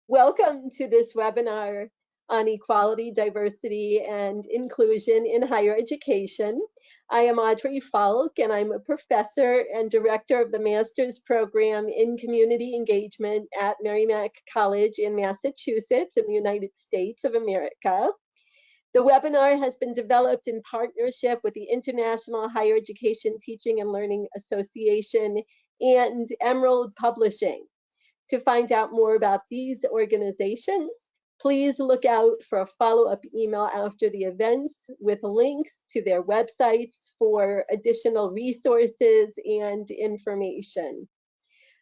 Welcome to this webinar on equality, diversity, and inclusion in higher education. I am Audrey Falk, and I'm a professor and director of the master's program in community engagement at Merrimack College in Massachusetts in the United States of America. The webinar has been developed in partnership with the International Higher Education Teaching and Learning Association and Emerald Publishing. To find out more about these organizations, please look out for a follow-up email after the events with links to their websites for additional resources and information.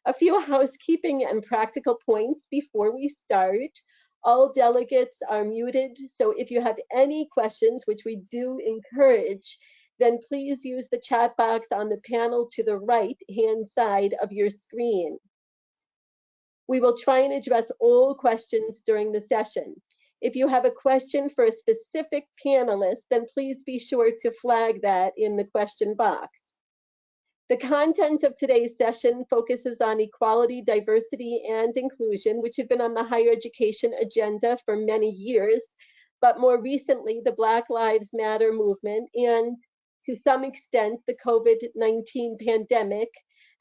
A few housekeeping and practical points before we start. All delegates are muted, so if you have any questions, which we do encourage, then please use the chat box on the panel to the right-hand side of your screen. We will try and address all questions during the session. If you have a question for a specific panelist, then please be sure to flag that in the question box. The content of today's session focuses on equality, diversity, and inclusion, which have been on the higher education agenda for many years, but more recently, the Black Lives Matter movement and, to some extent, the COVID-19 pandemic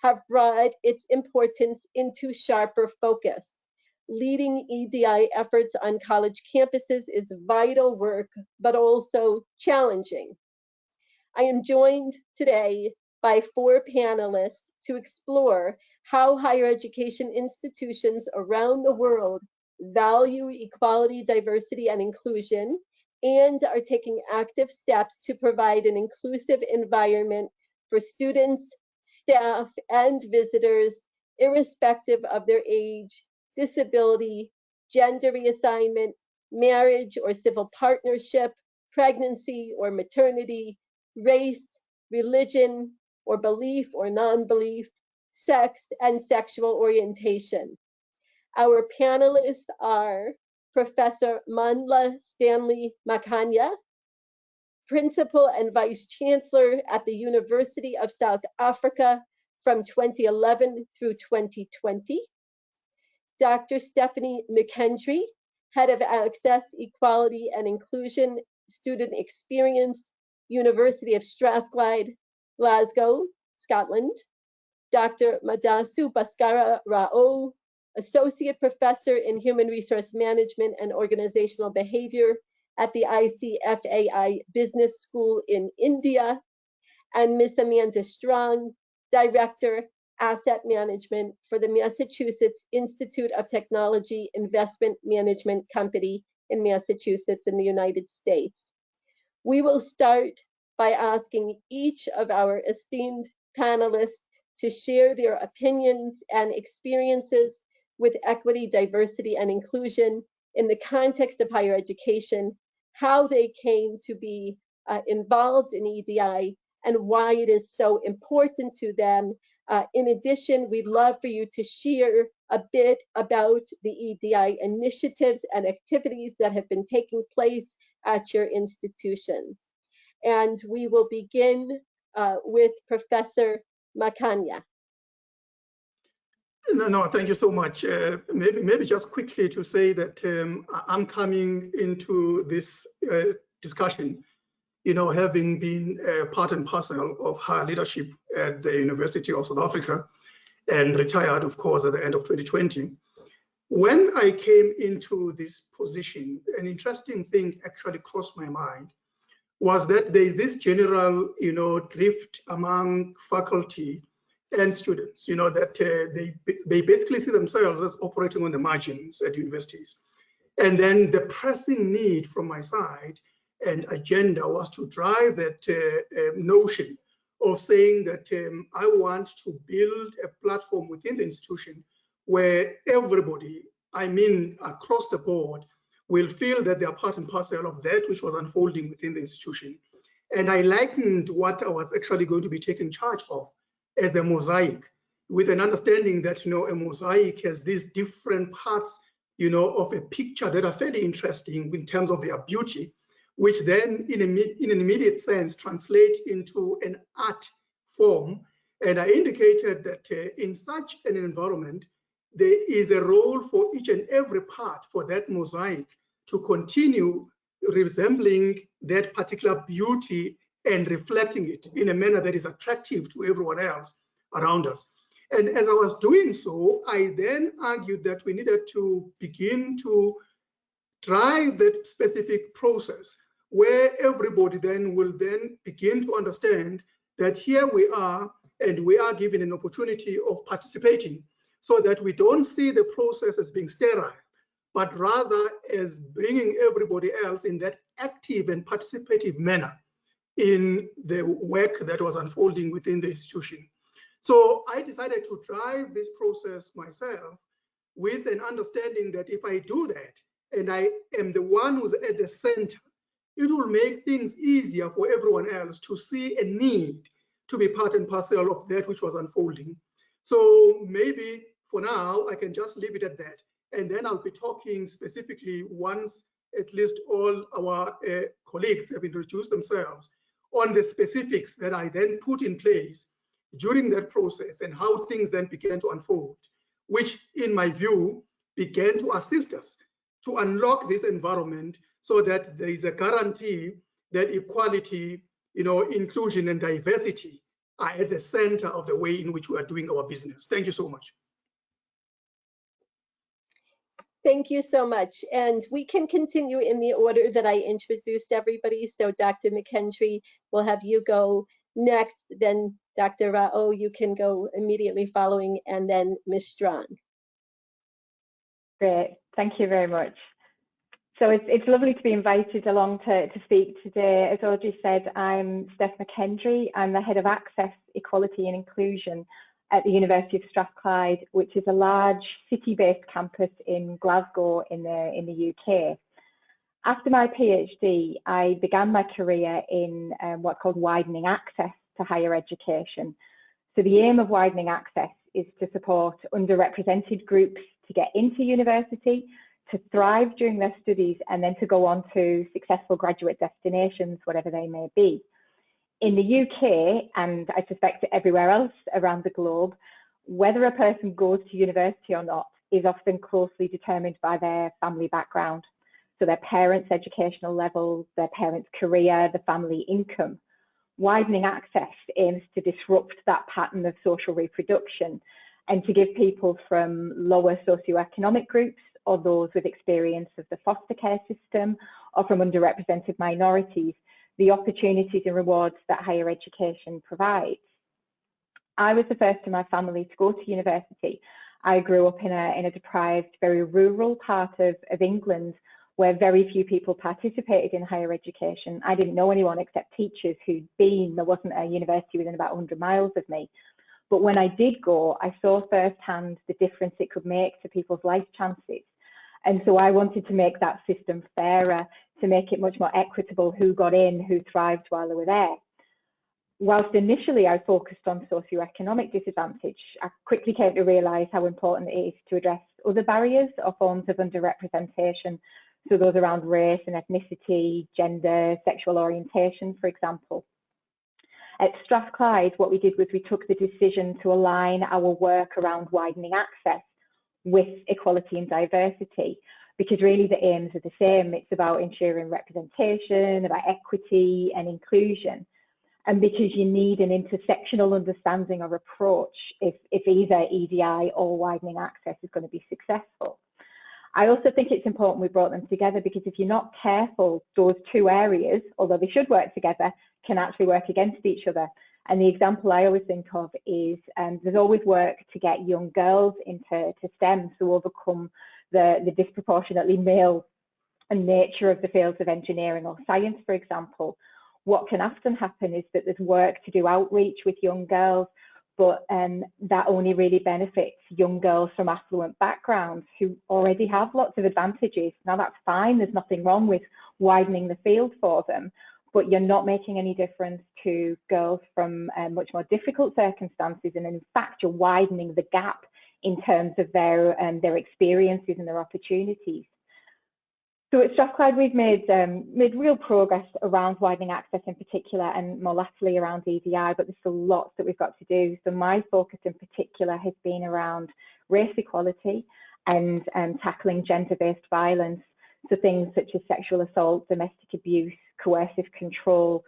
have brought its importance into sharper focus. Leading EDI efforts on college campuses is vital work, but also challenging. I am joined today by 4 panelists to explore how higher education institutions around the world value equality, diversity, and inclusion, and are taking active steps to provide an inclusive environment for students, staff, and visitors, irrespective of their age, disability, gender reassignment, marriage or civil partnership, pregnancy or maternity, race, religion or belief or non-belief, sex, and sexual orientation. Our panelists are Professor Mandla Stanley Makhanya, Principal and Vice-Chancellor at the University of South Africa from 2011 through 2020. Dr. Stephanie McKendry, Head of Access, Equality and Inclusion Student Experience, University of Strathclyde, Glasgow, Scotland. Dr. Madasu Bhaskara Rao, Associate Professor in Human Resource Management and Organizational Behavior at the ICFAI Business School in India, and Ms. Amanda Strong, Director, Asset Management for the Massachusetts Institute of Technology Investment Management Company in Massachusetts in the United States. We will start by asking each of our esteemed panelists to share their opinions and experiences with equity, diversity, and inclusion in the context of higher education, how they came to be involved in EDI, and why it is so important to them. In addition, we'd love for you to share a bit about the EDI initiatives and activities that have been taking place at your institutions. And we will begin with Professor Makhanya. No, thank you so much. Maybe just quickly to say that I'm coming into this discussion, having been part and parcel of higher leadership at the University of South Africa and retired, of course, at the end of 2020. When I came into this position, an interesting thing actually crossed my mind was that there is this general, drift among faculty and students, that they basically see themselves as operating on the margins at universities. And then the pressing need from my side and agenda was to drive that notion of saying that I want to build a platform within the institution where everybody, I mean across the board, will feel that they are part and parcel of that which was unfolding within the institution. And I likened what I was actually going to be taking charge of as a mosaic, with an understanding that a mosaic has these different parts of a picture that are fairly interesting in terms of their beauty, which then in an immediate sense translate into an art form. And I indicated that in such an environment, there is a role for each and every part for that mosaic to continue resembling that particular beauty and reflecting it in a manner that is attractive to everyone else around us. And as I was doing so, I then argued that we needed to begin to drive that specific process where everybody then will then begin to understand that here we are and we are given an opportunity of participating, so that we don't see the process as being sterile, but rather as bringing everybody else in that active and participative manner in the work that was unfolding within the institution. So I decided to drive this process myself with an understanding that if I do that, and I am the one who's at the center, it will make things easier for everyone else to see a need to be part and parcel of that which was unfolding. So maybe for now, I can just leave it at that. And then I'll be talking specifically once at least all our colleagues have introduced themselves on the specifics that I then put in place during that process and how things then began to unfold, which in my view began to assist us to unlock this environment so that there is a guarantee that equality, inclusion and diversity are at the center of the way in which we are doing our business. Thank you so much. Thank you so much. And we can continue in the order that I introduced everybody. So Dr. McKendry, we'll have you go next, then Dr. Rao, you can go immediately following, and then Ms. Strong. Great, thank you very much. So it's lovely to be invited along to speak today. As Audrey said, I'm Steph McKendry. I'm the Head of Access, Equality and Inclusion at the University of Strathclyde, which is a large city-based campus in Glasgow in the UK. After my PhD, I began my career in what's called widening access to higher education. So the aim of widening access is to support underrepresented groups to get into university, to thrive during their studies, and then to go on to successful graduate destinations, whatever they may be. In the UK, and I suspect everywhere else around the globe, whether a person goes to university or not is often closely determined by their family background. So their parents' educational level, their parents' career, the family income. Widening access aims to disrupt that pattern of social reproduction and to give people from lower socioeconomic groups or those with experience of the foster care system or from underrepresented minorities the opportunities and rewards that higher education provides. I was the first in my family to go to university. I grew up in a deprived, very rural part of England where very few people participated in higher education. I didn't know anyone except teachers who'd been. There wasn't a university within about 100 miles of me. But when I did go, I saw firsthand the difference it could make to people's life chances. And so I wanted to make that system fairer, to make it much more equitable who got in, who thrived while they were there. Whilst initially I focused on socioeconomic disadvantage, I quickly came to realise how important it is to address other barriers or forms of underrepresentation, so those around race and ethnicity, gender, sexual orientation, for example. At Strathclyde, what we did was we took the decision to align our work around widening access with equality and diversity, because really the aims are the same. It's about ensuring representation, about equity and inclusion. And because you need an intersectional understanding or approach if either EDI or widening access is going to be successful. I also think it's important we brought them together, because if you're not careful, those two areas, although they should work together, can actually work against each other. And the example I always think of is there's always work to get young girls into STEM to overcome the disproportionately male nature of the fields of engineering or science, for example. What can often happen is that there's work to do outreach with young girls, but that only really benefits young girls from affluent backgrounds who already have lots of advantages. Now that's fine, there's nothing wrong with widening the field for them, but you're not making any difference to girls from much more difficult circumstances, and in fact you're widening the gap in terms of their experiences and their opportunities. So at Strathclyde, we've made real progress around widening access in particular, and more latterly around EDI, but there's still lots that we've got to do. So my focus in particular has been around race equality and tackling gender-based violence. So things such as sexual assault, domestic abuse, coercive control,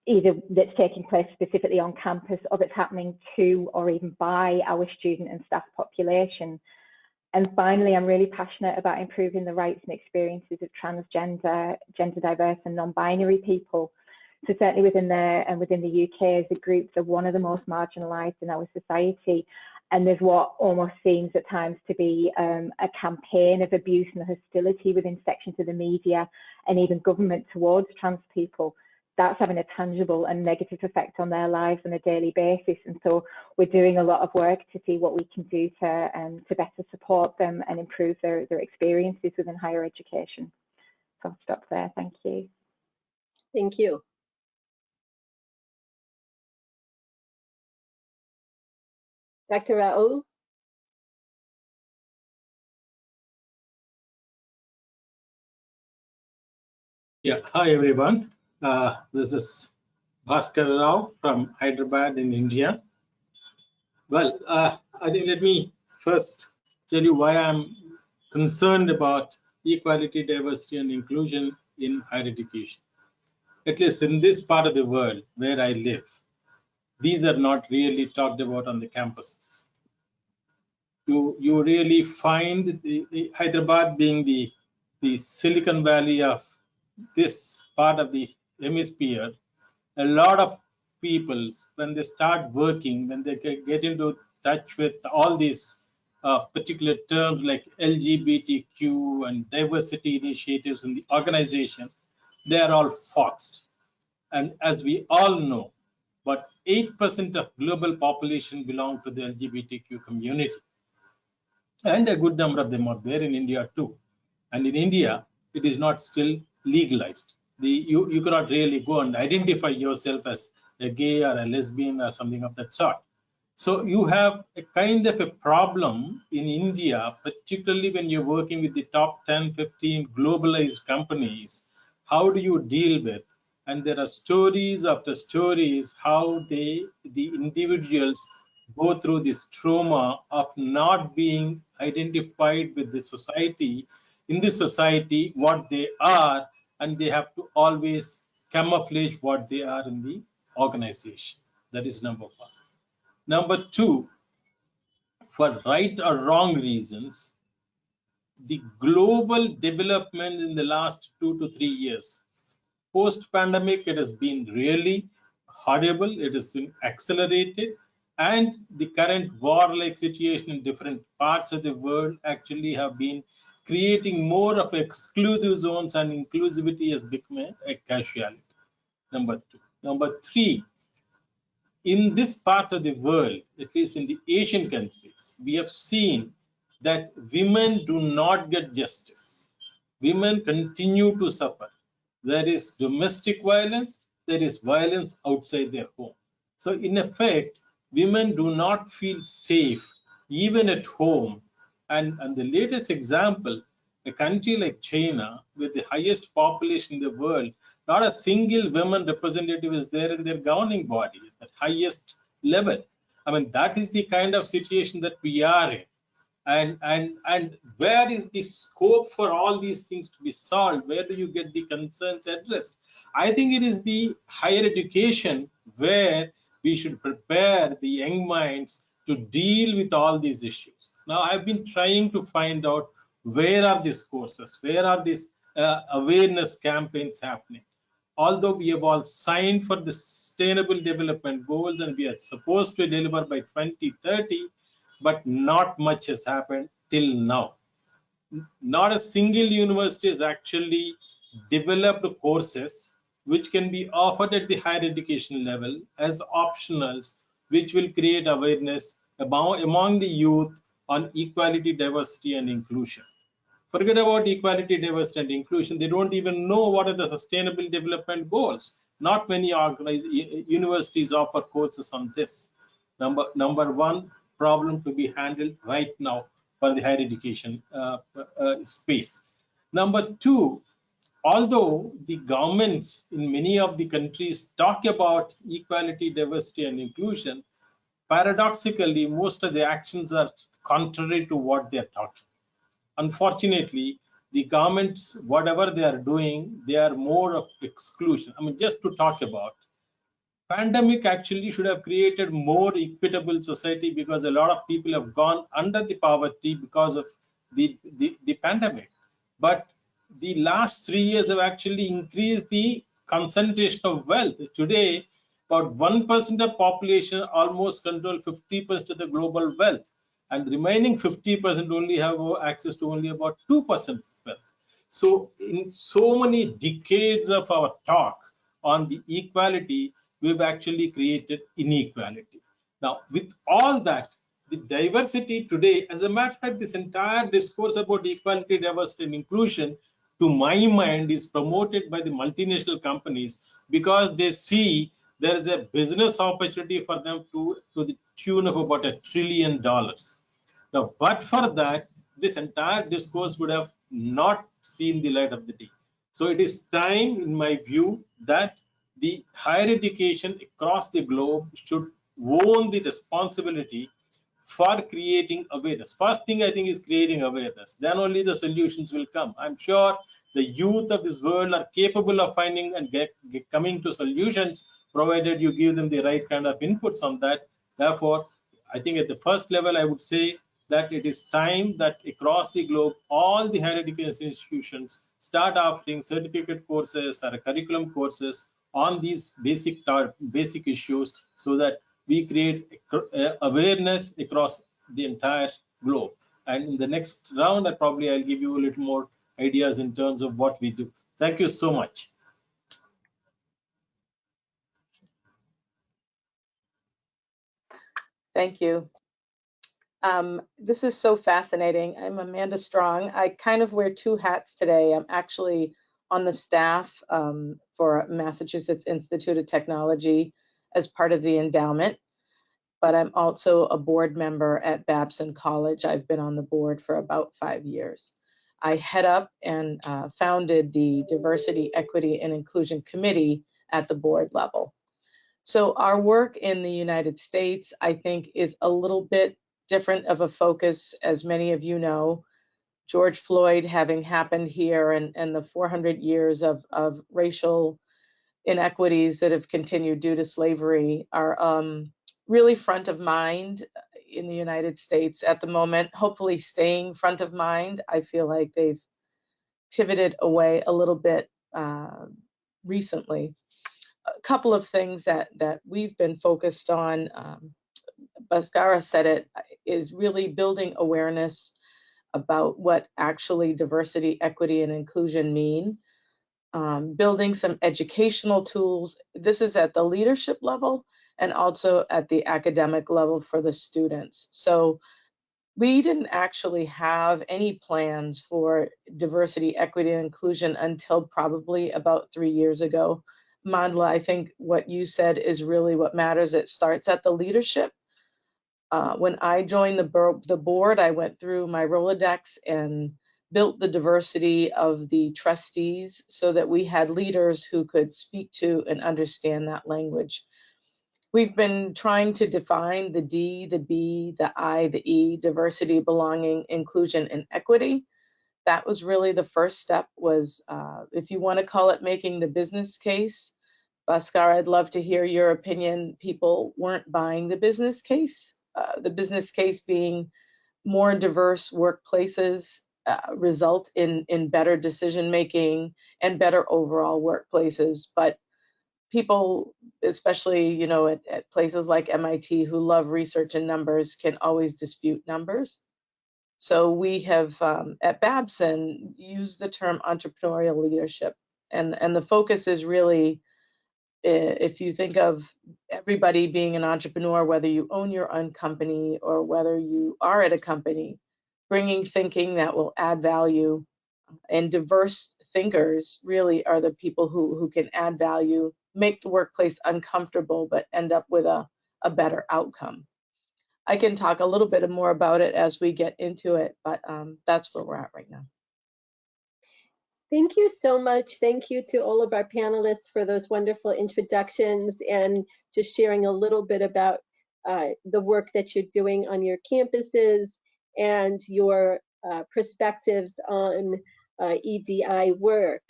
either that's taking place specifically on campus or that's happening to or even by our student and staff population. And finally, I'm really passionate about improving the rights and experiences of transgender, gender diverse and non-binary people. So certainly within the UK as a group, they're one of the most marginalised in our society. And there's what almost seems at times to be a campaign of abuse and hostility within sections of the media and even government towards trans people. That's having a tangible and negative effect on their lives on a daily basis. And so we're doing a lot of work to see what we can do to better support them and improve their experiences within higher education. So I'll stop there. Thank you. Thank you. Dr. Raoul? Yeah, hi everyone. This is Bhaskar Rao from Hyderabad in India. Well, I think let me first tell you why I'm concerned about equality, diversity, and inclusion in higher education. At least in this part of the world where I live, these are not really talked about on the campuses. You really find the Hyderabad being the Silicon Valley of this part of the hemisphere. A lot of people, when they start working, when they get into touch with all these particular terms like LGBTQ and diversity initiatives in the organization, they are all foxed. And as we all know, but 8% of global population belong to the LGBTQ community. And a good number of them are there in India too. And in India, it is not still legalized. You cannot really go and identify yourself as a gay or a lesbian or something of that sort. So you have a kind of a problem in India, particularly when you're working with the top 10, 15 globalized companies. How do you deal with? And there are stories after stories how the individuals go through this trauma of not being identified with the society, in the society, what they are, and they have to always camouflage what they are in the organization. That is number one. Number two, for right or wrong reasons, the global development in the last 2 to 3 years, post-pandemic, it has been really horrible. It has been accelerated, and the current war-like situation in different parts of the world actually have been creating more of exclusive zones, and inclusivity has become a casualty. Number two. Number three, in this part of the world, at least in the Asian countries, we have seen that women do not get justice. Women continue to suffer. There is domestic violence, there is violence outside their home. So in effect, women do not feel safe even at home. And the latest example, a country like China with the highest population in the world, not a single woman representative is there in their governing body at highest level. I mean, that is the kind of situation that we are in. And where is the scope for all these things to be solved? Where do you get the concerns addressed? I think it is the higher education where we should prepare the young minds to deal with all these issues. Now, I've been trying to find out where are these courses, where are these awareness campaigns happening. Although we have all signed for the Sustainable Development Goals and we are supposed to deliver by 2030, but not much has happened till now. Not a single university has actually developed courses which can be offered at the higher education level as optionals, which will create awareness among the youth on equality, diversity, and inclusion. Forget about equality, diversity, and inclusion. They don't even know what are the Sustainable Development Goals. Not many universities offer courses on this. Number one problem to be handled right now for the higher education space. Number two, although the governments in many of the countries talk about equality, diversity, and inclusion, paradoxically, most of the actions are contrary to what they are talking. Unfortunately, the governments, whatever they are doing, they are more of exclusion. I mean, just to talk about, pandemic actually should have created more equitable society, because a lot of people have gone under the poverty because of the pandemic. But the last 3 years have actually increased the concentration of wealth. Today, about 1% of population almost control 50% of the global wealth, and the remaining 50% only have access to only about 2% wealth. So in so many decades of our talk on the equality, we've actually created inequality. Now, with all that, the diversity today, as a matter of fact, this entire discourse about equality, diversity, and inclusion, to my mind, is promoted by the multinational companies because they see there is a business opportunity for them to the tune of about $1 trillion. Now, but for that, this entire discourse would have not seen the light of the day. So it is time, in my view, that the higher education across the globe should own the responsibility for creating awareness. First thing I think is creating awareness. Then only the solutions will come. I'm sure the youth of this world are capable of finding and coming to solutions, provided you give them the right kind of inputs on that. Therefore, I think at the first level, I would say that it is time that across the globe, all the higher education institutions start offering certificate courses or curriculum courses on these basic issues, so that we create awareness across the entire globe. And in the next round, I'll give you a little more ideas in terms of what we do. Thank you so much. Thank you. This is so fascinating. I'm Amanda Strong. I kind of wear two hats today. I'm actually on the staff for Massachusetts Institute of Technology as part of the endowment, but I'm also a board member at Babson College. I've been on the board for about 5 years. I head up and founded the Diversity, Equity, and Inclusion Committee at the board level. So our work in the United States, I think, is a little bit different of a focus, as many of you know. George Floyd having happened here, and the 400 years of racial inequities that have continued due to slavery are really front of mind in the United States at the moment, hopefully staying front of mind. I feel like they've pivoted away a little bit recently. A couple of things that we've been focused on, Bhaskara said it, is really building awareness about what actually diversity, equity, and inclusion mean. Building some educational tools. This is at the leadership level and also at the academic level for the students. So we didn't actually have any plans for diversity, equity, and inclusion until probably about 3 years ago. Mandla, I think what you said is really what matters. It starts at the leadership. When I joined the board, I went through my Rolodex and built the diversity of the trustees so that we had leaders who could speak to and understand that language. We've been trying to define the D, the B, the I, the E, diversity, belonging, inclusion, and equity. That was really the first step, was if you want to call it making the business case. Bhaskara, I'd love to hear your opinion. People weren't buying the business case. The business case being more diverse workplaces result in better decision making and better overall workplaces. But people, especially at places like MIT, who love research and numbers, can always dispute numbers. So we have at Babson used the term entrepreneurial leadership, and the focus is really, if you think of everybody being an entrepreneur, whether you own your own company or whether you are at a company, bringing thinking that will add value, and diverse thinkers really are the people who can add value, make the workplace uncomfortable, but end up with a better outcome. I can talk a little bit more about it as we get into it, but that's where we're at right now. Thank you so much. Thank you to all of our panelists for those wonderful introductions and just sharing a little bit about the work that you're doing on your campuses and your perspectives on EDI work.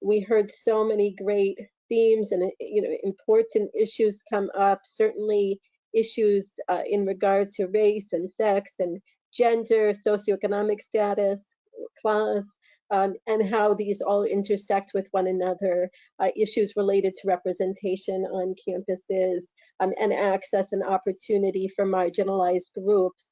We heard so many great themes and important issues come up, certainly issues in regard to race and sex and gender, socioeconomic status, class, and how these all intersect with one another, issues related to representation on campuses, and access and opportunity for marginalized groups.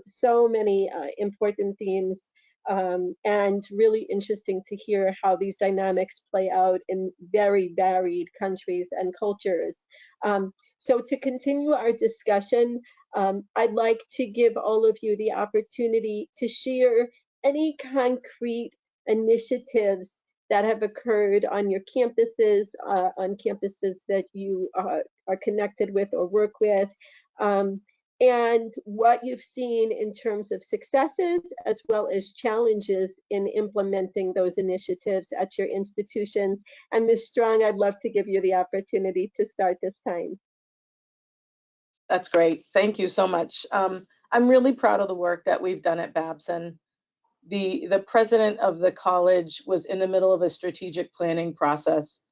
So many important themes, and really interesting to hear how these dynamics play out in very varied countries and cultures. So to continue our discussion, I'd like to give all of you the opportunity to share any concrete initiatives that have occurred on your campuses, on campuses that you are connected with or work with, and what you've seen in terms of successes as well as challenges in implementing those initiatives at your institutions. And Ms. Strong, I'd love to give you the opportunity to start this time. That's great. Thank you so much. I'm really proud of the work that we've done at Babson. The president of the college was in the middle of a strategic planning process,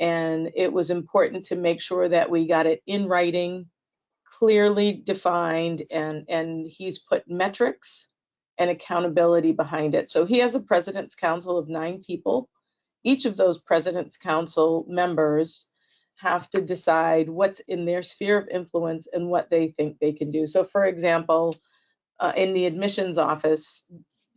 and it was important to make sure that we got it in writing, clearly defined, and he's put metrics and accountability behind it. So he has a president's council of 9 people. Each of those president's council members have to decide what's in their sphere of influence and what they think they can do. So for example, in the admissions office,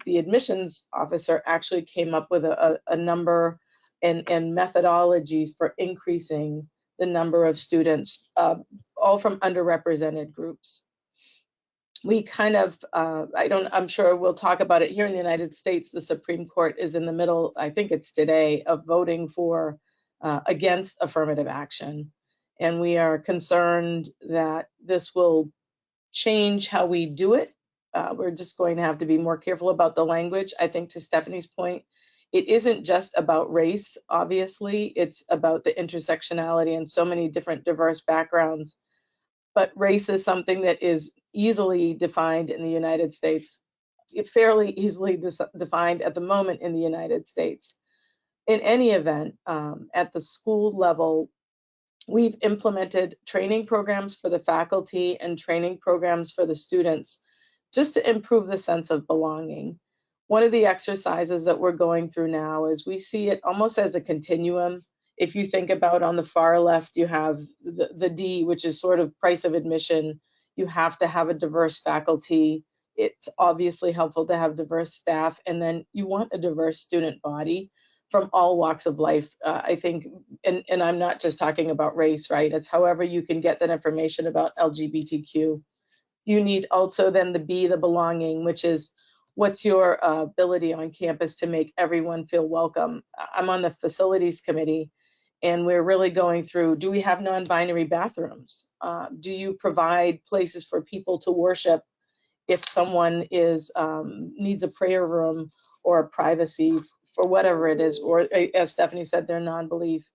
the admissions officer actually came up with a number and methodologies for increasing the number of students, all from underrepresented groups. We kind of, I'm sure we'll talk about it here in the United States. The Supreme Court is in the middle, I think it's today, of voting for against affirmative action. And we are concerned that this will change how we do it. We're just going to have to be more careful about the language. I think to Stephanie's point, it isn't just about race, obviously, it's about the intersectionality and so many different diverse backgrounds. But race is something that is easily defined in the United States, fairly easily defined at the moment in the United States. In any event, at the school level, we've implemented training programs for the faculty and training programs for the students just to improve the sense of belonging. One of the exercises that we're going through now is we see it almost as a continuum. If you think about on the far left, you have the D, which is sort of price of admission. You have to have a diverse faculty. It's obviously helpful to have diverse staff, and then you want a diverse student body from all walks of life. I think, and I'm not just talking about race, right? It's however you can get that information about LGBTQ. You need also then the B, the belonging, which is what's your ability on campus to make everyone feel welcome. I'm on the facilities committee, and we're really going through, do we have non-binary bathrooms? Do you provide places for people to worship if someone needs a prayer room or a privacy for whatever it is, or as Stephanie said, their non-belief.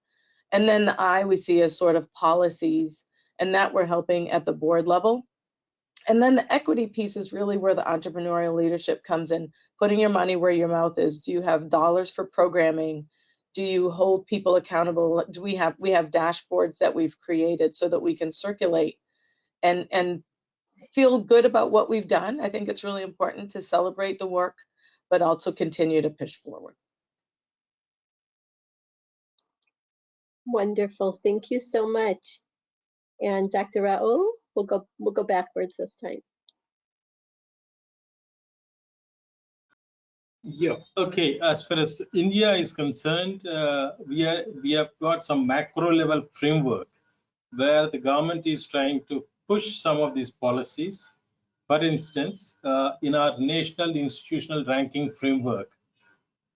And then the I we see as sort of policies, and that we're helping at the board level. And then the equity piece is really where the entrepreneurial leadership comes in, putting your money where your mouth is. Do you have dollars for programming? Do you hold people accountable? Do we have dashboards that we've created so that we can circulate and feel good about what we've done? I think it's really important to celebrate the work, but also continue to push forward. Wonderful, thank you so much. And Dr. Raul, we'll go backwards this time. Yeah, okay. As far as India is concerned, we have got some macro level framework where the government is trying to push some of these policies. For instance, in our national institutional ranking framework,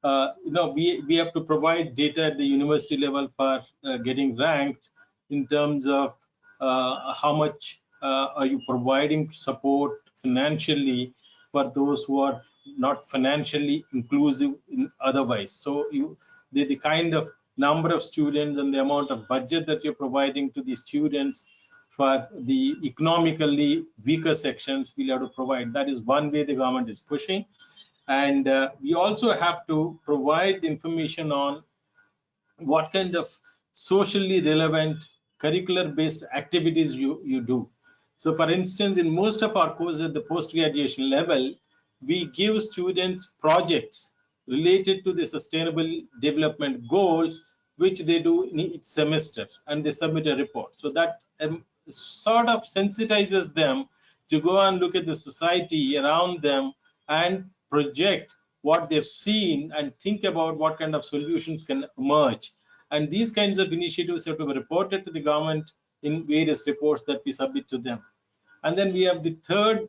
we have to provide data at the university level for getting ranked in terms of how much are you providing support financially for those who are not financially inclusive in otherwise. So the kind of number of students and the amount of budget that you're providing to the students for the economically weaker sections, we'll have to provide. That is one way the government is pushing. And we also have to provide information on what kind of socially relevant curricular-based activities you do. So for instance, in most of our courses at the post-graduation level, we give students projects related to the sustainable development goals, which they do in each semester, and they submit a report. So that sort of sensitizes them to go and look at the society around them and project what they've seen and think about what kind of solutions can emerge. And these kinds of initiatives have to be reported to the government in various reports that we submit to them. And then we have the third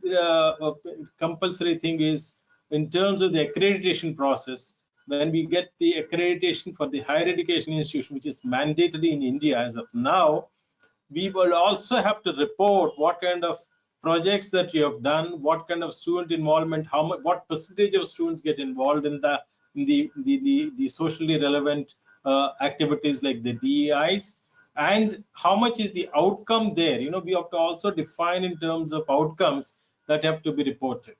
compulsory thing is in terms of the accreditation process. When we get the accreditation for the higher education institution, which is mandatory in India as of now, we will also have to report what kind of projects that you have done, what kind of student involvement, how much, what percentage of students get involved in the socially relevant activities like the DEIs, and how much is the outcome there. You know, we have to also define in terms of outcomes that have to be reported.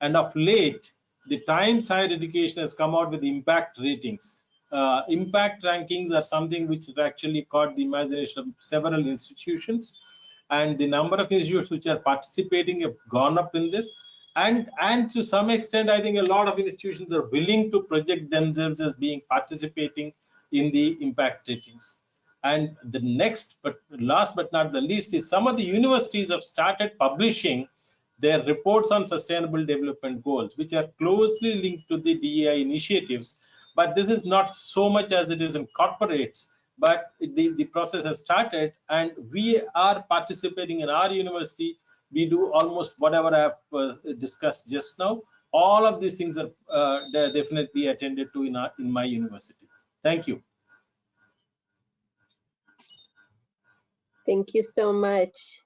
And of late, the Times Higher Education has come out with impact ratings. Impact rankings are something which has actually caught the imagination of several institutions, and the number of institutions which are participating have gone up in this. And to some extent, I think a lot of institutions are willing to project themselves as being participating in the impact ratings. And the next, but last but not the least, is some of the universities have started publishing their reports on sustainable development goals, which are closely linked to the DEI initiatives. But this is not so much as it is in corporates, but the process has started, and we are participating in our university. We do almost whatever I have discussed just now. All of these things are definitely attended to in my university. Thank you. Thank you so much.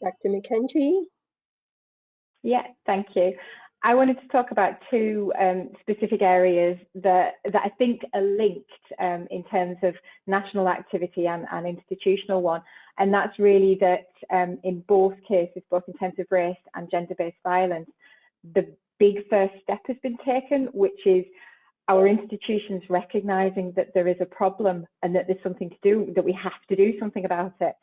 Dr. McKendry? Yeah, thank you. I wanted to talk about two specific areas that I think are linked in terms of national activity and institutional one. And that's really that in both cases, both in terms of race and gender-based violence, the big first step has been taken, which is our institutions recognizing that there is a problem and that there's something to do, that we have to do something about it.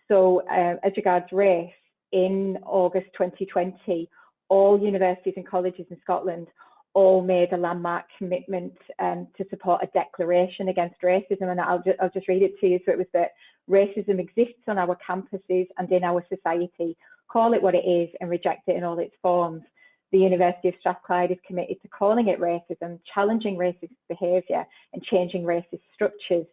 So as regards race, in August 2020, all universities and colleges in Scotland all made a landmark commitment to support a declaration against racism. And I'll just read it to you. So it was that racism exists on our campuses and in our society. Call it what it is and reject it in all its forms. The University of Strathclyde is committed to calling it racism, challenging racist behaviour and changing racist structures.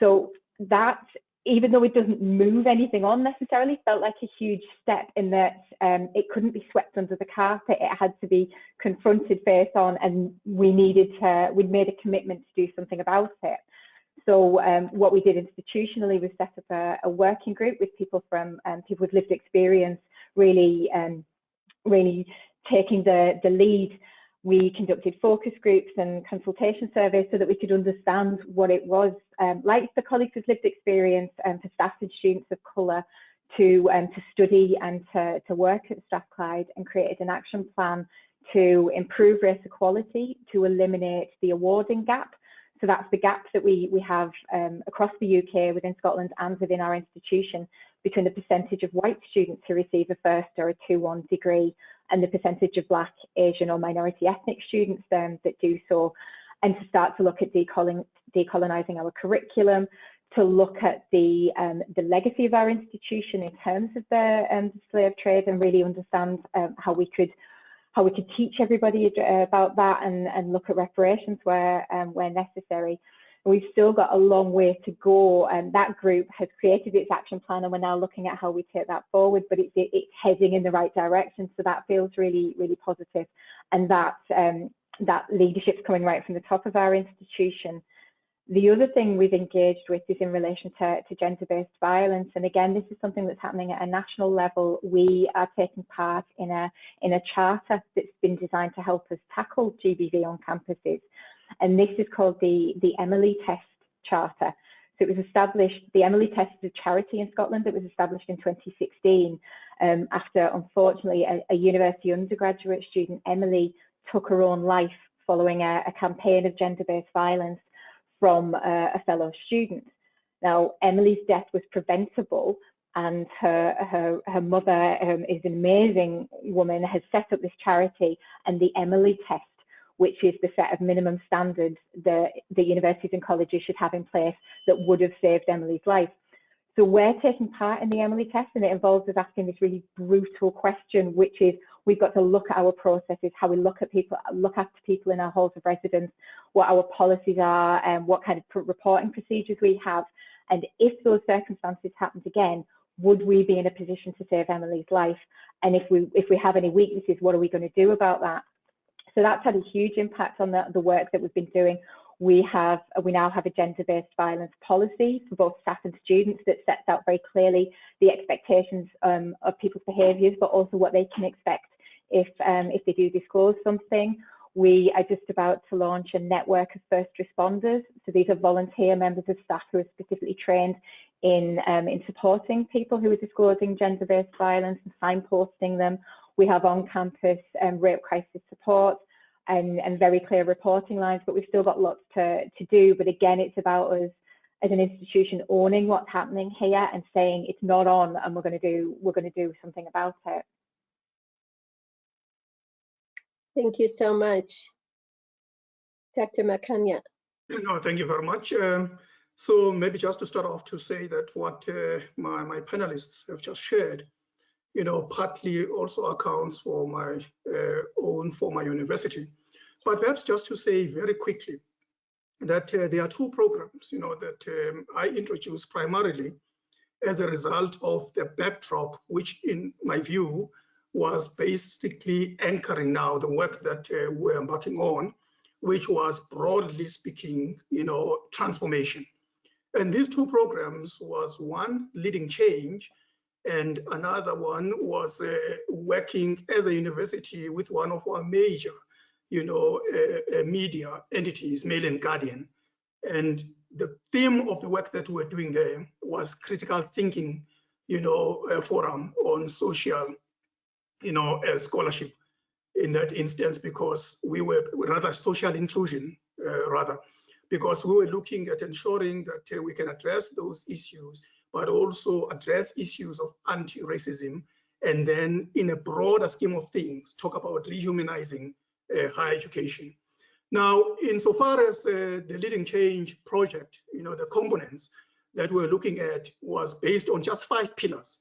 So that, even though it doesn't move anything on necessarily, felt like a huge step in that it couldn't be swept under the carpet. It had to be confronted face on, and we'd made a commitment to do something about it. So what we did institutionally was set up a working group with people from people with lived experience, really taking the lead. We conducted focus groups and consultation surveys so that we could understand what it was like for colleagues with lived experience and for staff and students of colour to study and to work at Strathclyde, and created an action plan to improve race equality, to eliminate the awarding gap. So that's the gap that we have across the UK, within Scotland and within our institution, between the percentage of white students who receive a first or a 2-1 degree and the percentage of Black, Asian or minority ethnic students that do so, and to start to look at decolonising our curriculum, to look at the legacy of our institution in terms of the slave trade, and really understand how we could teach everybody about that, and look at reparations where necessary. We've still got a long way to go, and that group has created its action plan, and we're now looking at how we take that forward, but it's heading in the right direction, so that feels really, really positive. And that leadership's coming right from the top of our institution. The other thing we've engaged with is in relation to gender-based violence. And again, this is something that's happening at a national level. We are taking part in a charter that's been designed to help us tackle GBV on campuses. And this is called the Emily Test Charter. So it was established, the Emily Test is a charity in Scotland that was established in 2016 after, unfortunately, a university undergraduate student, Emily, took her own life following a campaign of gender-based violence from a fellow student. Now, Emily's death was preventable, and her mother is an amazing woman, has set up this charity, and the Emily Test, which is the set of minimum standards that the universities and colleges should have in place that would have saved Emily's life. So we're taking part in the Emily Test, and it involves us asking this really brutal question, which is we've got to look at our processes, how we look at people, look after people in our halls of residence, what our policies are, and what kind of reporting procedures we have. And if those circumstances happened again, would we be in a position to save Emily's life? And if we have any weaknesses, what are we going to do about that? So that's had a huge impact on the work that we've been doing. We now have a gender-based violence policy for both staff and students that sets out very clearly the expectations of people's behaviours, but also what they can expect if they do disclose something. We are just about to launch a network of first responders. So these are volunteer members of staff who are specifically trained in supporting people who are disclosing gender-based violence and signposting them. We have on-campus rape crisis support and very clear reporting lines, but we've still got lots to do. But again, it's about us as an institution owning what's happening here and saying it's not on, and we're going to do something about it. Thank you so much. Dr. Makhanya. No, thank you very much. So maybe just to start off to say that what my panelists have just shared, partly also accounts for my own former university. But perhaps just to say very quickly that there are two programs, that I introduced primarily as a result of the backdrop, which in my view was basically anchoring now the work that we're embarking on, which was broadly speaking, transformation. And these two programs was one, Leading Change, and another one was working as a university with one of our major, media entities, Mail and Guardian. And the theme of the work that we're doing there was critical thinking, forum on social, scholarship in that instance, because we were rather social inclusion, because we were looking at ensuring that we can address those issues, but also address issues of anti-racism, and then in a broader scheme of things, talk about rehumanizing higher education. Now, insofar as the Leading Change project, the components that we're looking at was based on just 5 pillars.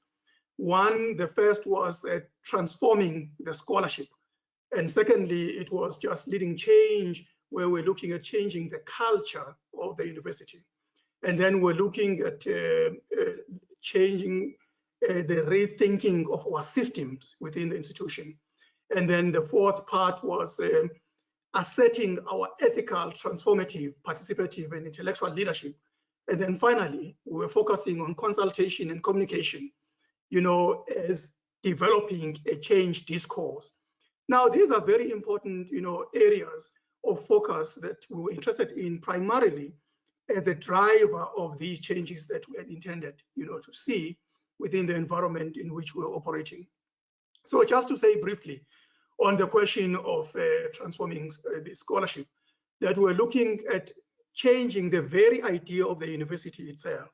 One, the first was transforming the scholarship. And secondly, it was just Leading Change, where we're looking at changing the culture of the university. And then we're looking at changing the rethinking of our systems within the institution. And then the fourth part was asserting our ethical, transformative, participative, and intellectual leadership. And then finally, we were focusing on consultation and communication, as developing a change discourse. Now, these are very important, areas of focus that we were interested in primarily as a driver of these changes that we had intended, to see within the environment in which we're operating. So just to say briefly on the question of transforming the scholarship, that we're looking at changing the very idea of the university itself,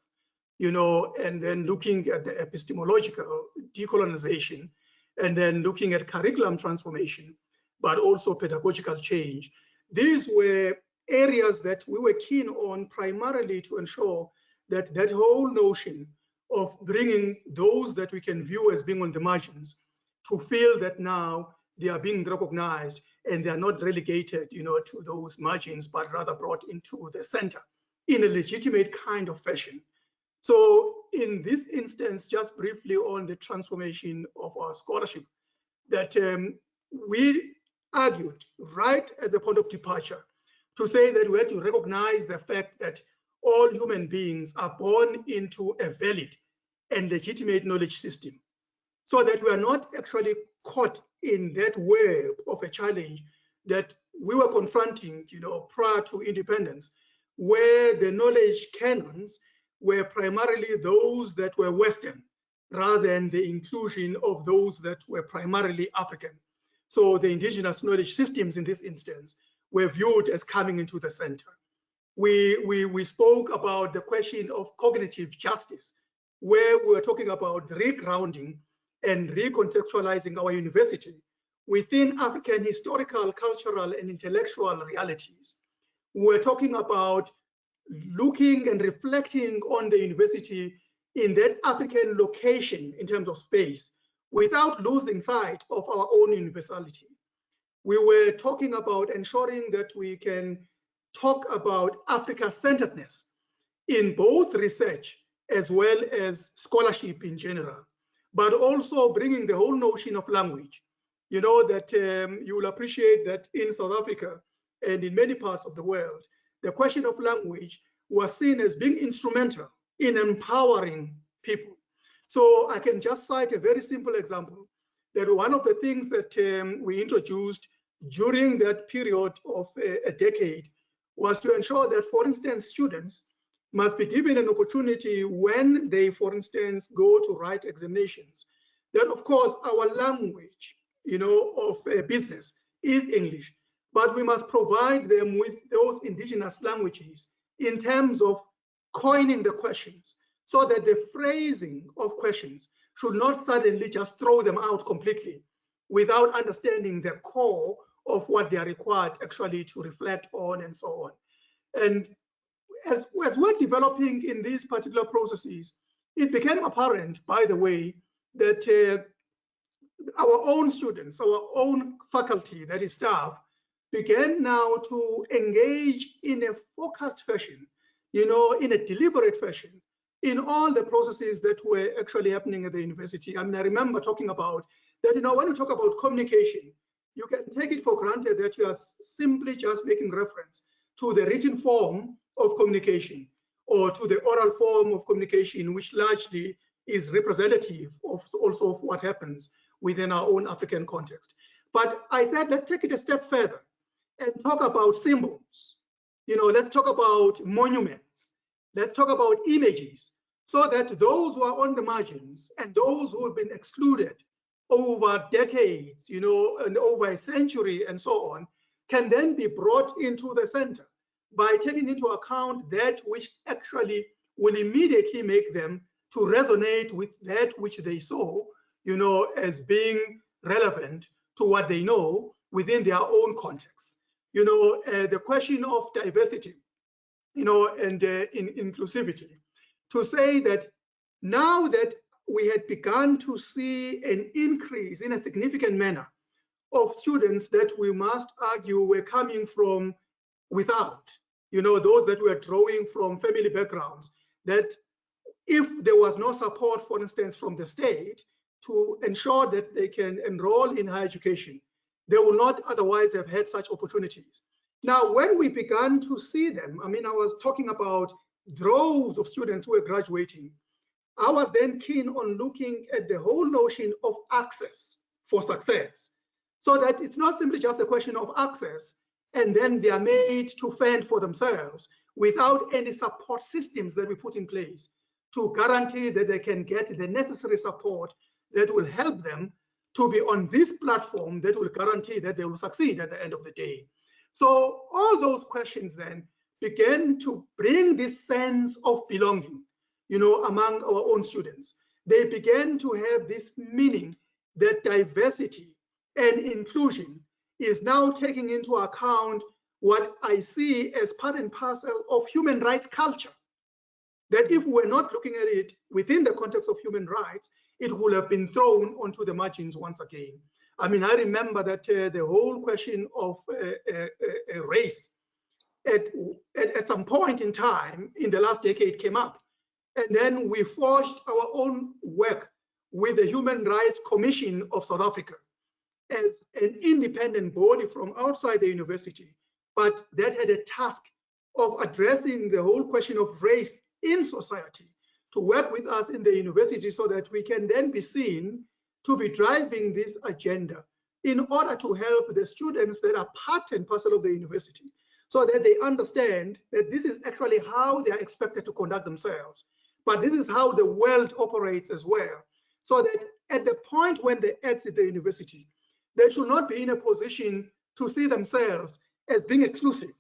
and then looking at the epistemological decolonization, and then looking at curriculum transformation, but also pedagogical change. These were areas that we were keen on primarily to ensure that that whole notion of bringing those that we can view as being on the margins to feel that now they are being recognized and they are not relegated, to those margins, but rather brought into the center in a legitimate kind of fashion. So in this instance, just briefly on the transformation of our scholarship, that we argued right at the point of departure to say that we had to recognize the fact that all human beings are born into a valid and legitimate knowledge system, so that we are not actually caught in that web of a challenge that we were confronting, prior to independence, where the knowledge canons were primarily those that were Western, rather than the inclusion of those that were primarily African. So the indigenous knowledge systems in this instance were viewed as coming into the center. We spoke about the question of cognitive justice, where we were talking about regrounding and recontextualizing our university within African historical, cultural, and intellectual realities. We're talking about looking and reflecting on the university in that African location in terms of space, without losing sight of our own universality. We were talking about ensuring that we can talk about Africa-centeredness in both research as well as scholarship in general, but also bringing the whole notion of language. You know that you will appreciate that in South Africa and in many parts of the world, the question of language was seen as being instrumental in empowering people. So I can just cite a very simple example, that one of the things that we introduced during that period of a decade was to ensure that, for instance, students must be given an opportunity when they, for instance, go to write examinations, that of course our language, of business is English, but we must provide them with those indigenous languages in terms of coining the questions, so that the phrasing of questions should not suddenly just throw them out completely without understanding the core of what they are required actually to reflect on and so on. And as we're developing in these particular processes, it became apparent, by the way, that our own students, our own faculty, that is staff, began now to engage in a focused fashion, in a deliberate fashion, in all the processes that were actually happening at the university. I mean, I remember talking about that, when you talk about communication, you can take it for granted that you are simply just making reference to the written form of communication or to the oral form of communication, which largely is representative of also of what happens within our own African context. But I said, let's take it a step further and talk about symbols. Let's talk about monuments. Let's talk about images, so that those who are on the margins and those who have been excluded over decades, and over a century and so on, can then be brought into the center by taking into account that which actually will immediately make them to resonate with that which they saw, as being relevant to what they know within their own context. The question of diversity, and inclusivity, to say that now that we had begun to see an increase in a significant manner of students that we must argue were coming from without, those that were drawing from family backgrounds, that if there was no support, for instance, from the state to ensure that they can enroll in higher education, they would not otherwise have had such opportunities. Now, when we began to see them, I was talking about droves of students who were graduating. I was then keen on looking at the whole notion of access for success, so that it's not simply just a question of access and then they are made to fend for themselves without any support systems that we put in place to guarantee that they can get the necessary support that will help them to be on this platform that will guarantee that they will succeed at the end of the day. So all those questions then began to bring this sense of belonging, among our own students. They began to have this meaning that diversity and inclusion is now taking into account what I see as part and parcel of human rights culture. That if we're not looking at it within the context of human rights, it would have been thrown onto the margins once again. I remember that the whole question of race at some point in time in the last decade came up. And then we forged our own work with the Human Rights Commission of South Africa as an independent body from outside the university but that had a task of addressing the whole question of race in society, to work with us in the university so that we can then be seen to be driving this agenda in order to help the students that are part and parcel of the university, so that they understand that this is actually how they are expected to conduct themselves. But this is how the world operates as well. So that at the point when they exit the university, they should not be in a position to see themselves as being exclusive,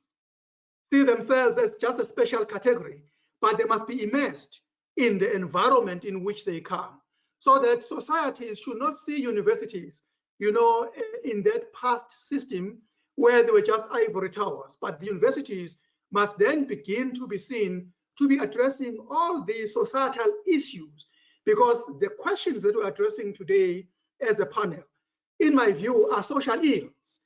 see themselves as just a special category, but they must be immersed in the environment in which they come. So that societies should not see universities, you know, in that past system where they were just ivory towers, but the universities must then begin to be seen to be addressing all these societal issues, because the questions that we're addressing today as a panel, in my view, are social ills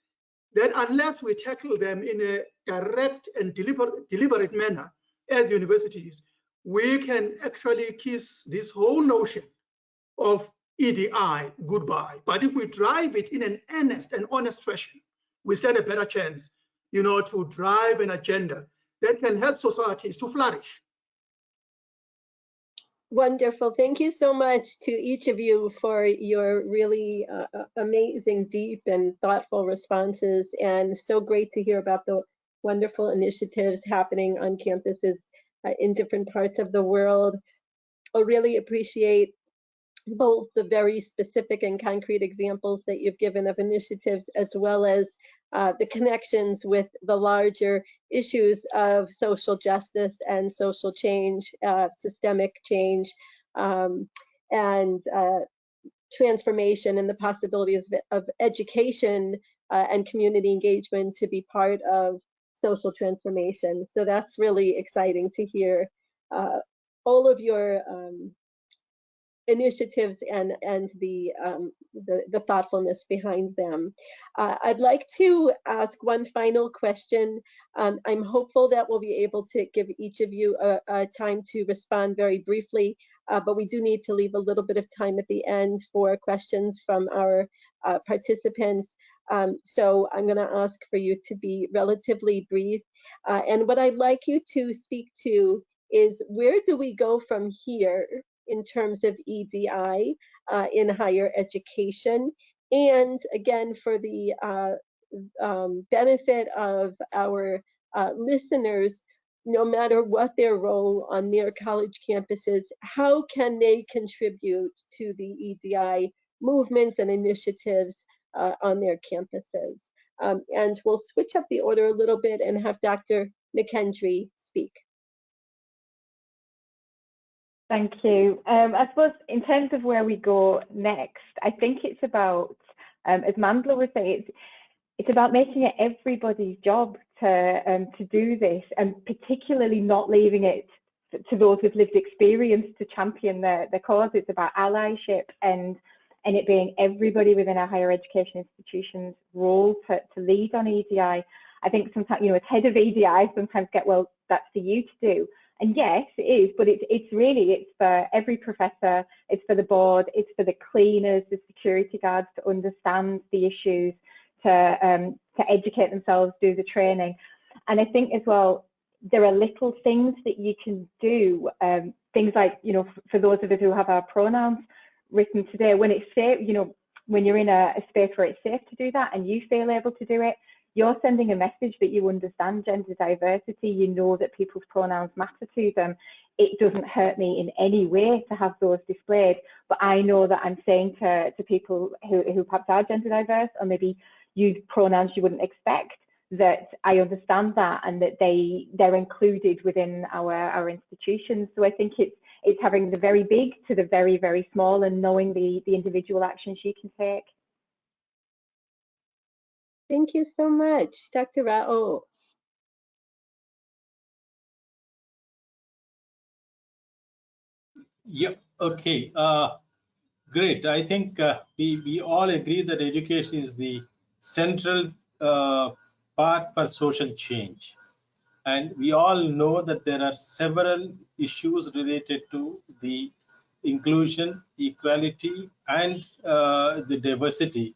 that unless we tackle them in a direct and deliberate manner as universities, we can actually kiss this whole notion of EDI goodbye. But if we drive it in an earnest and honest fashion, we stand a better chance, you know, to drive an agenda that can help societies to flourish. Wonderful. Thank you so much to each of you for your really amazing, deep, and thoughtful responses. And so great to hear about the wonderful initiatives happening on campuses in different parts of the world. I really appreciate both the very specific and concrete examples that you've given of initiatives, as well as the connections with the larger issues of social justice and social change, systemic change, and transformation, and the possibilities of education and community engagement to be part of social transformation. So that's really exciting to hear all of your initiatives and the thoughtfulness behind them. I'd like to ask one final question. I'm hopeful that we'll be able to give each of you a time to respond very briefly, but we do need to leave a little bit of time at the end for questions from our participants. So I'm going to ask for you to be relatively brief. And what I'd like you to speak to is, where do we go from here in terms of EDI in higher education? And again, for the benefit of our listeners, no matter what their role on their college campuses, how can they contribute to the EDI movements and initiatives on their campuses? And we'll switch up the order a little bit and have Dr. Makhanya speak. Thank you. I suppose in terms of where we go next, I think it's about, as Mandla was saying, it's about making it everybody's job to do this, and particularly not leaving it to those with lived experience to champion the cause. It's about allyship and it being everybody within our higher education institutions' role to lead on EDI. I think sometimes, you know, as head of EDI, sometimes get, well, that's for you to do. And yes, it is, but it's for every professor, it's for the board, it's for the cleaners, the security guards to understand the issues, to educate themselves, do the training. And I think as well, there are little things that you can do, things like, you know, for those of us who have our pronouns written today, when it's safe, you know, when you're in a space where it's safe to do that and you feel able to do it, you're sending a message that you understand gender diversity, you know that people's pronouns matter to them. It doesn't hurt me in any way to have those displayed, but I know that I'm saying to people who perhaps are gender diverse, or maybe use pronouns you wouldn't expect, that I understand that and that they're included within our institutions. So I think it's having the very big to the very, very small, and knowing the individual actions you can take. Thank you so much, Dr. Rao. Yep. Okay. Great. I think we all agree that education is the central part for social change. And we all know that there are several issues related to the inclusion, equality, and the diversity.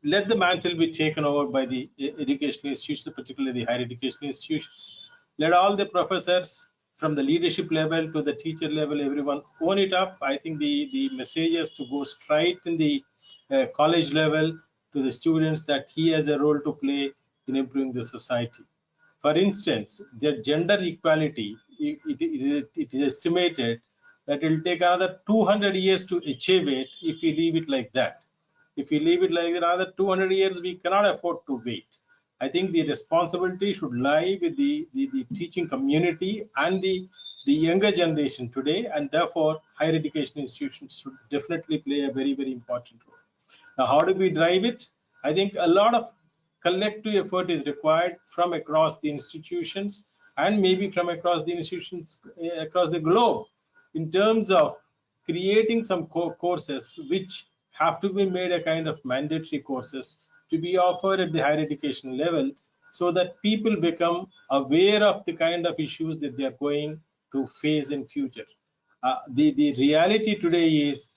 let the mantle be taken over by the educational institutions, particularly the higher educational institutions. Let all the professors from the leadership level to the teacher level, everyone own it up. I think the message is to go straight in the college level to the students that he has a role to play in improving the society. For instance, the gender equality, it is estimated that it will take another 200 years to achieve it if we leave it like that. If we leave it like that, another 200 years, we cannot afford to wait. I think the responsibility should lie with the teaching community and the younger generation today, and therefore higher education institutions should definitely play a very, very important role. Now, how do we drive it? I think a lot of collective effort is required from across the institutions and maybe from across the institutions across the globe in terms of creating some courses which have to be made a kind of mandatory courses to be offered at the higher education level, so that people become aware of the kind of issues that they are going to face in future. The reality today is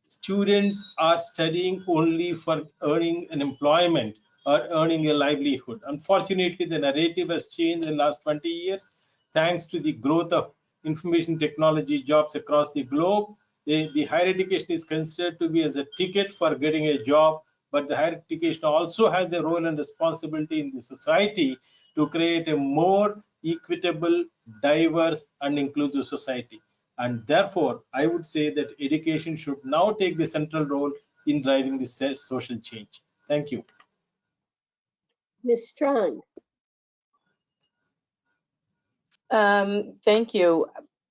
students are studying only for earning an employment or earning a livelihood. Unfortunately, the narrative has changed in the last 20 years thanks to the growth of information technology jobs across the globe. The higher education is considered to be as a ticket for getting a job, but the higher education also has a role and responsibility in the society to create a more equitable, diverse, and inclusive society. And therefore, I would say that education should now take the central role in driving this social change. Thank you. Ms. Strong. Thank you.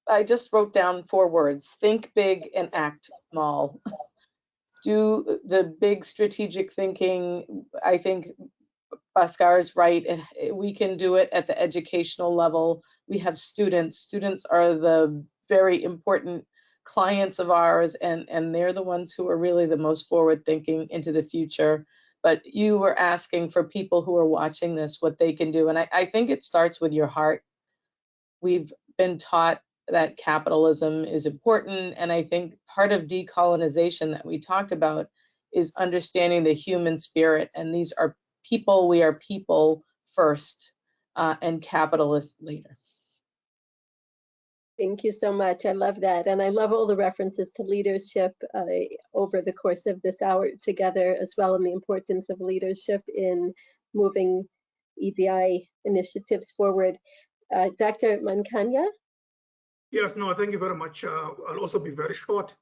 I just wrote down 4 words: think big and act small. Do the big strategic thinking. I think Bhaskar is right. We can do it at the educational level. We have students. Students are the very important clients of ours, and they're the ones who are really the most forward thinking into the future. But you were asking for people who are watching this what they can do, and I think it starts with your heart. We've been taught that capitalism is important, and I think part of decolonization that we talked about is understanding the human spirit, and these are people. We are people first, and capitalists later. Thank you so much. I love that. And I love all the references to leadership over the course of this hour together as well, and the importance of leadership in moving EDI initiatives forward. Dr. Makhanya? Yes, no, thank you very much. I'll also be very short,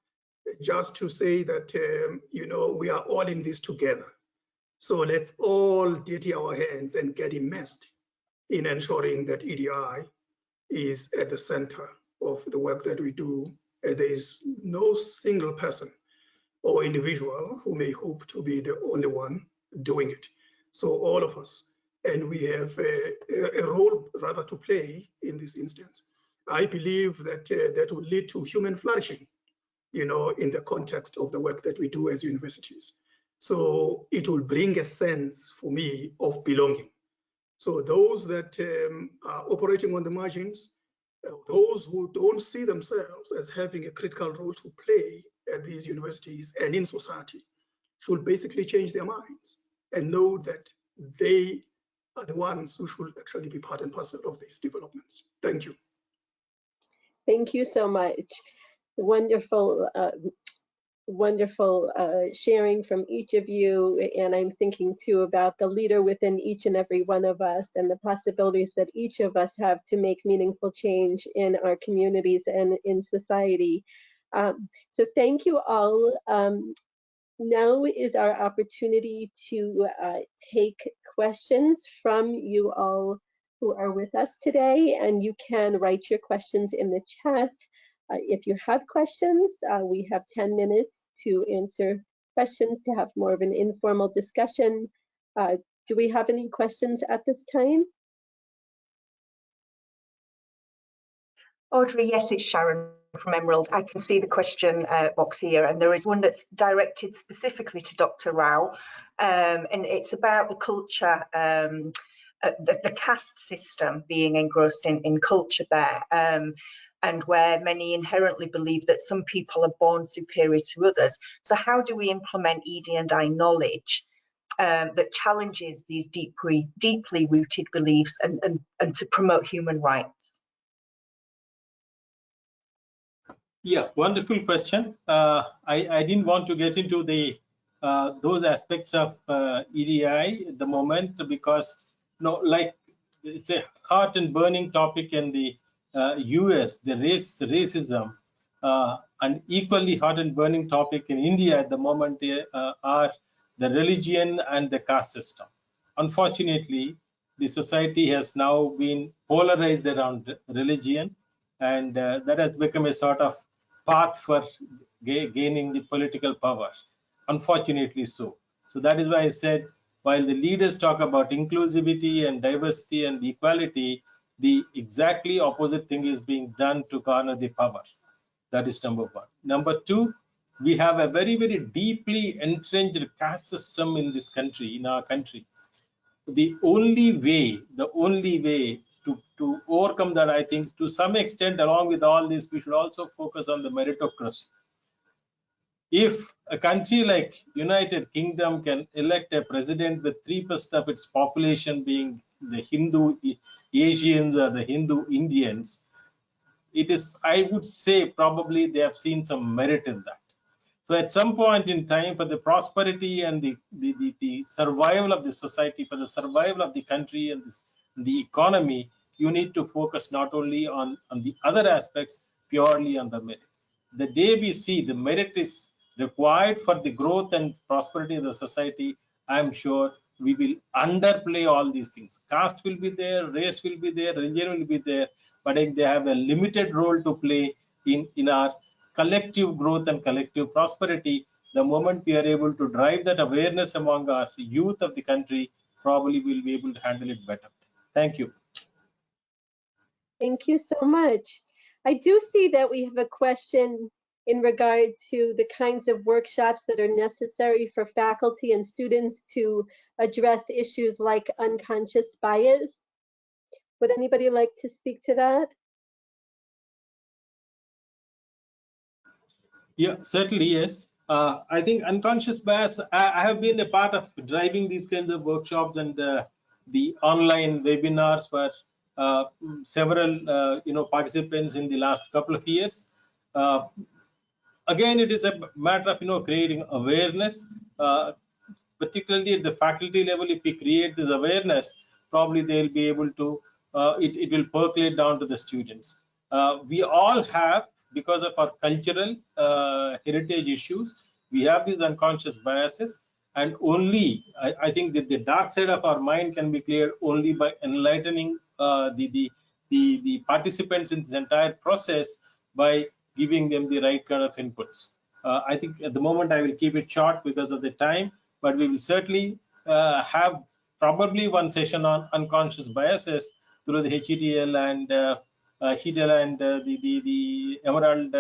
just to say that, you know, we are all in this together. So let's all dirty our hands and get immersed in ensuring that EDI is at the center of the work that we do. There is no single person or individual who may hope to be the only one doing it. So all of us, and we have a role rather to play in this instance. I believe that that will lead to human flourishing, you know, in the context of the work that we do as universities. So it will bring a sense for me of belonging. So those that are operating on the margins, those who don't see themselves as having a critical role to play at these universities and in society should basically change their minds and know that they are the ones who should actually be part and parcel of these developments. Thank you. Thank you so much. Wonderful, wonderful sharing from each of you. And I'm thinking too about the leader within each and every one of us and the possibilities that each of us have to make meaningful change in our communities and in society. So thank you all. Now is our opportunity to take questions from you all who are with us today, and you can write your questions in the chat. If you have questions, we have 10 minutes to answer questions, to have more of an informal discussion. Do we have any questions at this time? Audrey, yes, it's Sharon from Emerald. I can see the question box here, and there is one that's directed specifically to Dr. Rao, and it's about the culture, the caste system being engrossed in culture there, and where many inherently believe that some people are born superior to others. So how do we implement ED&I knowledge that challenges these deeply rooted beliefs and to promote human rights? Yeah, wonderful question. I didn't want to get into the those aspects of EDI at the moment because like it's a hot and burning topic in the US, the racism, an equally hot and burning topic in India at the moment are the religion and the caste system. Unfortunately, the society has now been polarized around religion, and that has become a sort of path for gaining the political power, unfortunately so. So that is why I said, while the leaders talk about inclusivity and diversity and equality, the exactly opposite thing is being done to garner the power. That is number one. Number two, we have a very, very deeply entrenched caste system in this country, in our country. The only way to overcome that, I think, to some extent, along with all this, we should also focus on the meritocracy. If a country like United Kingdom can elect a president with 3% of its population being the Hindu Asians or the Hindu Indians, it is, I would say, probably they have seen some merit in that. So at some point in time, for the prosperity and the survival of the society, for the survival of the country and the economy, you need to focus not only on the other aspects, purely on the merit. The day we see the merit is required for the growth and prosperity of the society, I'm sure we will underplay all these things. Caste will be there, race will be there, religion will be there, but they have a limited role to play in our collective growth and collective prosperity. The moment we are able to drive that awareness among our youth of the country, probably we'll be able to handle it better. Thank you. Thank you so much. I do see that we have a question in regard to the kinds of workshops that are necessary for faculty and students to address issues like unconscious bias. Would anybody like to speak to that? Yeah, certainly, yes. I think unconscious bias, I have been a part of driving these kinds of workshops and the online webinars for several participants in the last couple of years. Again, it is a matter of creating awareness, particularly at the faculty level. If we create this awareness, probably they'll be able to it will percolate down to the students. We all have, because of our cultural heritage issues, we have these unconscious biases, and only I think that the dark side of our mind can be cleared only by enlightening the participants in this entire process by giving them the right kind of inputs. I think at the moment I will keep it short because of the time, but we will certainly have probably one session on unconscious biases through the HETL and HETL and the Emerald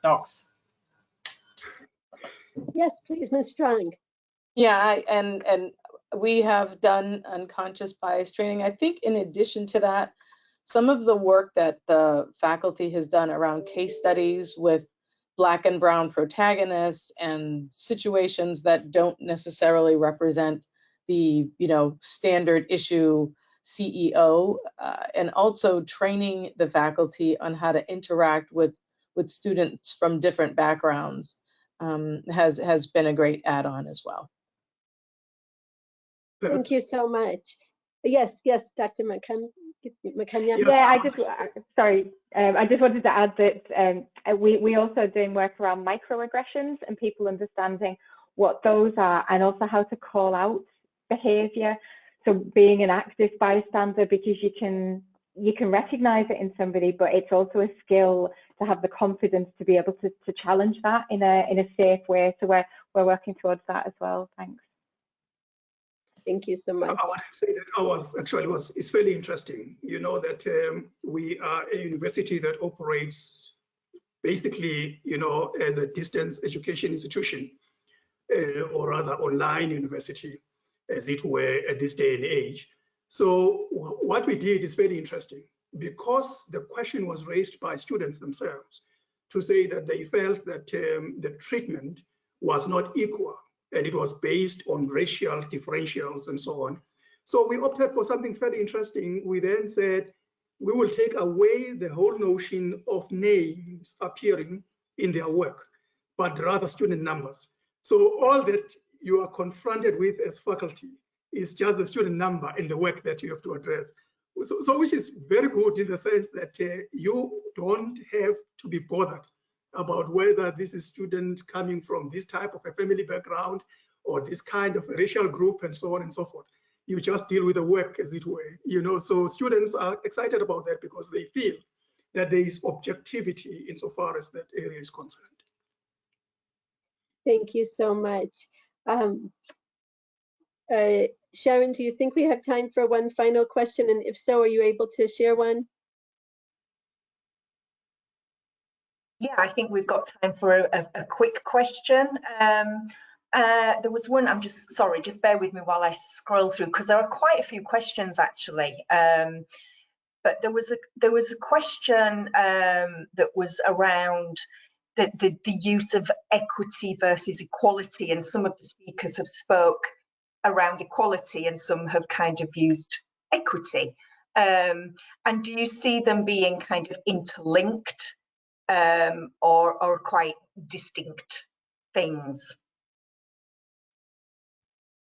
talks. Yes, please, Ms. Strong. Yeah, and we have done unconscious bias training. I think in addition to that, some of the work that the faculty has done around case studies with Black and brown protagonists and situations that don't necessarily represent the standard issue CEO, and also training the faculty on how to interact with students from different backgrounds has been a great add-on as well. Thank you so much. Yes, Dr. Makhanya. Yeah, I just wanted to add that we also doing work around microaggressions and people understanding what those are, and also how to call out behavior. So being an active bystander, because you can recognize it in somebody, but it's also a skill to have the confidence to be able to challenge that in a safe way. So we're working towards that as well. Thanks. Thank you so much. I want to say that it's very interesting. You know that we are a university that operates basically, as a distance education institution, or rather online university, as it were, at this day and age. So what we did is very interesting, because the question was raised by students themselves to say that they felt that the treatment was not equal and it was based on racial differentials and so on. So we opted for something fairly interesting. We then said, we will take away the whole notion of names appearing in their work, but rather student numbers. So all that you are confronted with as faculty is just the student number and the work that you have to address. So which is very good in the sense that you don't have to be bothered about whether this is student coming from this type of a family background or this kind of a racial group and so on and so forth. You just deal with the work, as it were, you know. So students are excited about that because they feel that there is objectivity insofar as that area is concerned. Thank you so much. Sharon, do you think we have time for one final question? And if so, are you able to share one? Yeah, I think we've got time for a quick question. There was one, I'm just sorry, just bear with me while I scroll through, because there are quite a few questions actually. But there was a question that was around the use of equity versus equality, and some of the speakers have spoke around equality and some have kind of used equity. And do you see them being kind of interlinked or quite distinct things?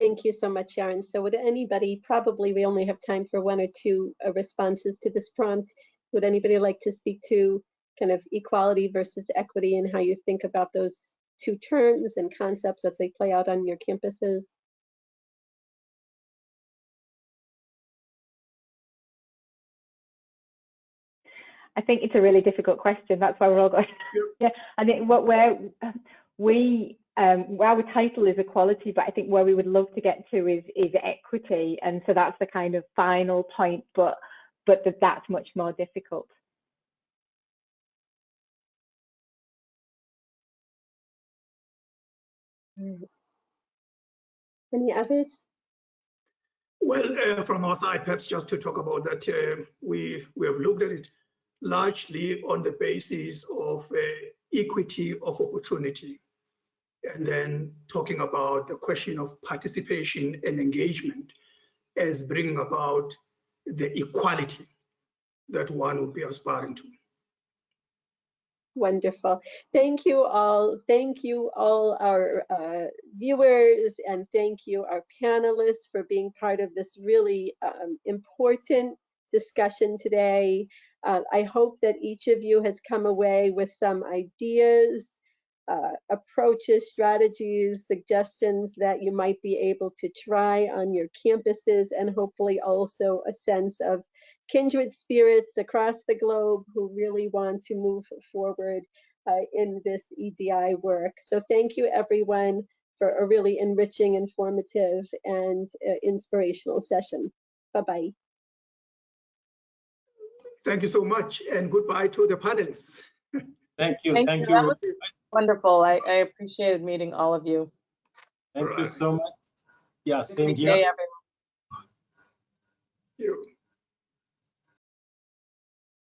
Thank you so much, Sharon. So would anybody, probably we only have time for one or two responses to this prompt. Would anybody like to speak to kind of equality versus equity and how you think about those two terms and concepts as they play out on your campuses? I think it's a really difficult question. That's why we're all going. Yeah, I think our title is equality, but I think where we would love to get to is equity, and so that's the kind of final point. But that's much more difficult. Any others? Well, from our side, perhaps just to talk about that, we have looked at it largely on the basis of equity of opportunity, and then talking about the question of participation and engagement as bringing about the equality that one would be aspiring to. Wonderful. Thank you all. Thank you all our viewers, and thank you our panelists for being part of this really important discussion today. I hope that each of you has come away with some ideas, approaches, strategies, suggestions that you might be able to try on your campuses, and hopefully also a sense of kindred spirits across the globe who really want to move forward in this EDI work. So thank you everyone for a really enriching, informative, and inspirational session. Bye-bye. Thank you so much, and goodbye to the panelists. Thank you. Thank Thank you. That you. was wonderful. I appreciated meeting all of you. Thank you so much. Yeah, same Good here. day, everyone. Thank you.